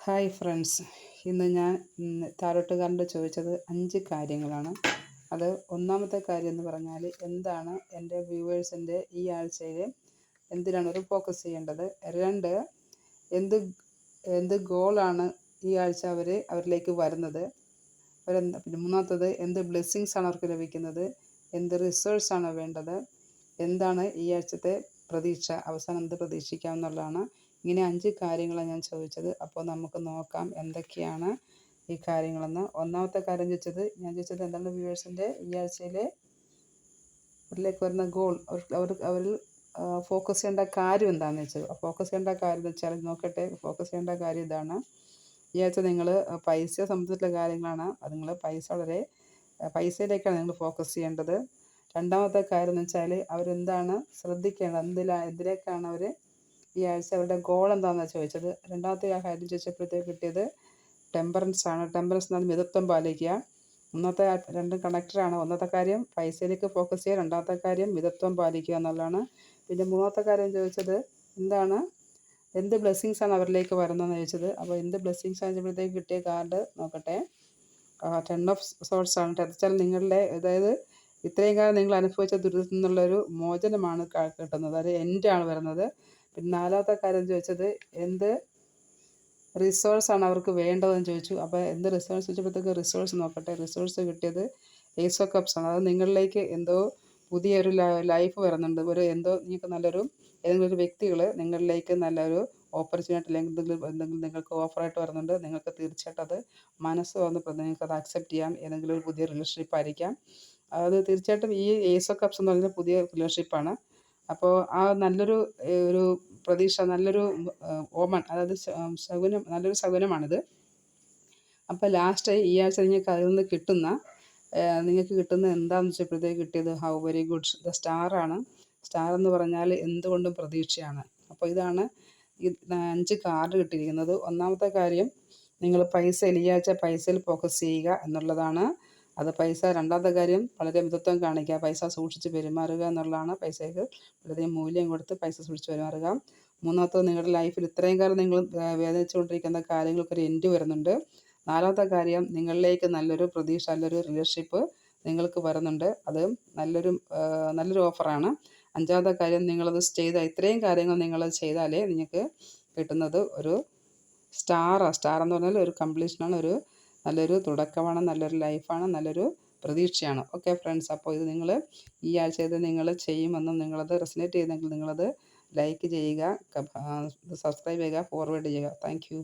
Hi friends, ഇന്ന് ഞാൻ താരോട്ടുകാരൻ്റെ ചോദിച്ചത് 5 കാര്യങ്ങളാണ്. അത് ഒന്നാമത്തെ കാര്യം എന്ന് പറഞ്ഞാൽ എന്താണ് എൻ്റെ വ്യൂവേഴ്സിൻ്റെ ഈ ആഴ്ചയിൽ എന്തിനാണ് ഒരു ഫോക്കസ് ചെയ്യേണ്ടത്. 2, എന്ത് എന്ത് ഗോളാണ് ഈ ആഴ്ച അവരിലേക്ക് വരുന്നത്. പിന്നെ മൂന്നാമത്തത് എന്ത് ബ്ലെസ്സിങ്സ് ആണ് അവർക്ക് ലഭിക്കുന്നത്, എന്ത് റിസൾട്ട്സ് ആണ് വേണ്ടത്, എന്താണ് ഈ ആഴ്ചത്തെ പ്രതീക്ഷ, അവസാനം എന്ത് പ്രതീക്ഷിക്കാം എന്നുള്ളതാണ്. ഇങ്ങനെ 5 കാര്യങ്ങളാണ് ഞാൻ ചോദിച്ചത്. അപ്പോൾ നമുക്ക് നോക്കാം എന്തൊക്കെയാണ് ഈ കാര്യങ്ങളെന്ന്. ഒന്നാമത്തെ കാര്യം ഞാൻ ചോദിച്ചത് എന്താണ് വ്യൂവേഴ്സിൻ്റെ ഈ ആഴ്ചയിലെ അവരിലേക്ക് വരുന്ന ഗോൾ, അവരിൽ ഫോക്കസ് ചെയ്യേണ്ട കാര്യം എന്താണെന്ന് വെച്ചത്. ഫോക്കസ് ചെയ്യേണ്ട കാര്യം എന്ന് വെച്ചാൽ നോക്കട്ടെ. ഫോക്കസ് ചെയ്യേണ്ട കാര്യം ഇതാണ്. ഈ ആഴ്ച നിങ്ങൾ പൈസയെ സംബന്ധിച്ചിട്ടുള്ള കാര്യങ്ങളാണ്. അത് നിങ്ങൾ പൈസയിലേക്കാണ് നിങ്ങൾ ഫോക്കസ് ചെയ്യേണ്ടത്. രണ്ടാമത്തെ കാര്യം എന്ന് വെച്ചാൽ അവരെന്താണ് ശ്രദ്ധിക്കേണ്ടത്, എന്തിലേക്കാണ് അവർ ഈ ആഴ്ച അവരുടെ ഗോൾ എന്താണെന്നാണ് ചോദിച്ചത്. രണ്ടാമത്തെ കാര്യം ചോദിച്ചപ്പോഴത്തേക്ക് കിട്ടിയത് ടെമ്പറൻസ് ആണ്. ടെമ്പറൻസ് എന്നാൽ മിതത്വം പാലിക്കുക. ഒന്നാമത്തെ രണ്ടും കണക്റ്റഡാണ്. ഒന്നാമത്തെ കാര്യം പൈസയിലേക്ക് ഫോക്കസ് ചെയ്യുക, രണ്ടാമത്തെ കാര്യം മിതത്വം പാലിക്കുക എന്നുള്ളതാണ്. പിന്നെ മൂന്നാമത്തെ കാര്യം ചോദിച്ചത് എന്ത് ബ്ലെസ്സിങ്സ് ആണ് അവരിലേക്ക് വരുന്നതെന്ന് ചോദിച്ചത്. അപ്പോൾ എന്ത് ബ്ലെസ്സിങ്സ് ആണ് ചോദിച്ചപ്പോഴത്തേക്ക് കിട്ടിയ കാർഡ് നോക്കട്ടെ. 10 ഓഫ് സോർട്സ് ആണ്. വെച്ചാൽ നിങ്ങളുടെ, അതായത് ഇത്രയും കാലം നിങ്ങൾ അനുഭവിച്ച ദുരിതത്തിൽ നിന്നുള്ളൊരു മോചനമാണ് കിട്ടുന്നത്. അത് എൻഡാണ് വരുന്നത്. പിന്നെ നാലാമത്തെ കാര്യം ചോദിച്ചത് എന്ത് റിസോഴ്സ് ആണ് അവർക്ക് വേണ്ടതെന്ന് ചോദിച്ചു. അപ്പോൾ എന്ത് റിസോഴ്സ് ചോദിച്ചപ്പോഴത്തേക്ക് റിസോഴ്സ് നോക്കട്ടെ. റിസോഴ്സ് കിട്ടിയത് ഏസ് ഓഫ് കപ്സ് ആണ്. അത് നിങ്ങളിലേക്ക് എന്തോ പുതിയൊരു ലൈഫ് വരുന്നുണ്ട്. നിങ്ങൾക്ക് ഏതെങ്കിലും ഒരു വ്യക്തികൾ നിങ്ങളിലേക്ക് നല്ലൊരു ഓപ്പർച്യൂണിറ്റി അല്ലെങ്കിൽ എന്തെങ്കിലും നിങ്ങൾക്ക് ഓഫറായിട്ട് വരുന്നുണ്ട്. നിങ്ങൾക്ക് തീർച്ചയായിട്ടും അത് മനസ്സ് വന്ന് നിങ്ങൾക്കത് അക്സെപ്റ്റ് ചെയ്യാം. ഏതെങ്കിലും ഒരു പുതിയ റിലേഷൻഷിപ്പ് ആയിരിക്കാം. അത് തീർച്ചയായിട്ടും ഈ ഏസ് ഓഫ് കപ്സ് എന്ന് പറയുന്നത് പുതിയ റിലേഷൻഷിപ്പാണ്. അപ്പോൾ ആ നല്ലൊരു പ്രതീക്ഷ, നല്ലൊരു ഓമൻ, അതായത് നല്ലൊരു ശകുനമാണിത്. അപ്പോൾ ലാസ്റ്റ് ഈ ആഴ്ച നിങ്ങൾക്ക് അതിൽ നിന്ന് നിങ്ങൾക്ക് കിട്ടുന്ന എന്താണെന്ന് വെച്ചപ്പോഴത്തേക്ക് കിട്ടിയത് ഹൗ വെരി ഗുഡ്, ദ സ്റ്റാറാണ്. സ്റ്റാർ എന്ന് പറഞ്ഞാൽ എന്തുകൊണ്ടും പ്രതീക്ഷയാണ്. അപ്പോൾ ഇതാണ് ഈ 5 കാർഡ് കിട്ടിയിരിക്കുന്നത്. ഒന്നാമത്തെ കാര്യം നിങ്ങൾ ഈ ആഴ്ച പൈസയിൽ ഫോക്കസ് ചെയ്യുക എന്നുള്ളതാണ്. രണ്ടാമത്തെ കാര്യം വളരെ മിതത്വം കാണിക്കുക, പൈസ സൂക്ഷിച്ച് പെരുമാറുക എന്നുള്ളതാണ്. പൈസയ്ക്ക് വളരെ മൂല്യം കൊടുത്ത് പൈസ സൂക്ഷിച്ച് പെരുമാറുക. മൂന്നാമത്തത് നിങ്ങളുടെ ലൈഫിൽ ഇത്രയും കാലം നിങ്ങൾ വേദനിച്ചുകൊണ്ടിരിക്കുന്ന കാര്യങ്ങൾക്കൊരു എൻഡ് വരുന്നുണ്ട്. നാലാമത്തെ കാര്യം നിങ്ങളിലേക്ക് നല്ലൊരു പ്രതീക്ഷ, നല്ലൊരു റിലേഷൻഷിപ്പ് നിങ്ങൾക്ക് വരുന്നുണ്ട്. അത് നല്ലൊരു ഓഫറാണ്. അഞ്ചാമത്തെ കാര്യം നിങ്ങളത് ഇത്രയും കാര്യങ്ങൾ നിങ്ങൾ ചെയ്താലേ നിങ്ങൾക്ക് കിട്ടുന്നത് ഒരു സ്റ്റാർ എന്ന് പറഞ്ഞാൽ ഒരു കംപ്ലീഷനാണ്, നല്ലൊരു തുടക്കമാണ്, നല്ലൊരു ലൈഫാണ്, നല്ലൊരു പ്രതീക്ഷയാണ്. ഓക്കെ ഫ്രണ്ട്സ്, അപ്പോൾ ഇത് നിങ്ങൾ ഈ ആഴ്ച നിങ്ങൾ ചെയ്യുമെന്നും നിങ്ങളത് റെസനേറ്റ് ചെയ്യുന്നെങ്കിൽ നിങ്ങളത് ലൈക്ക് ചെയ്യുക, സബ്സ്ക്രൈബ് ചെയ്യുക, ഫോർവേഡ് ചെയ്യുക. Thank you.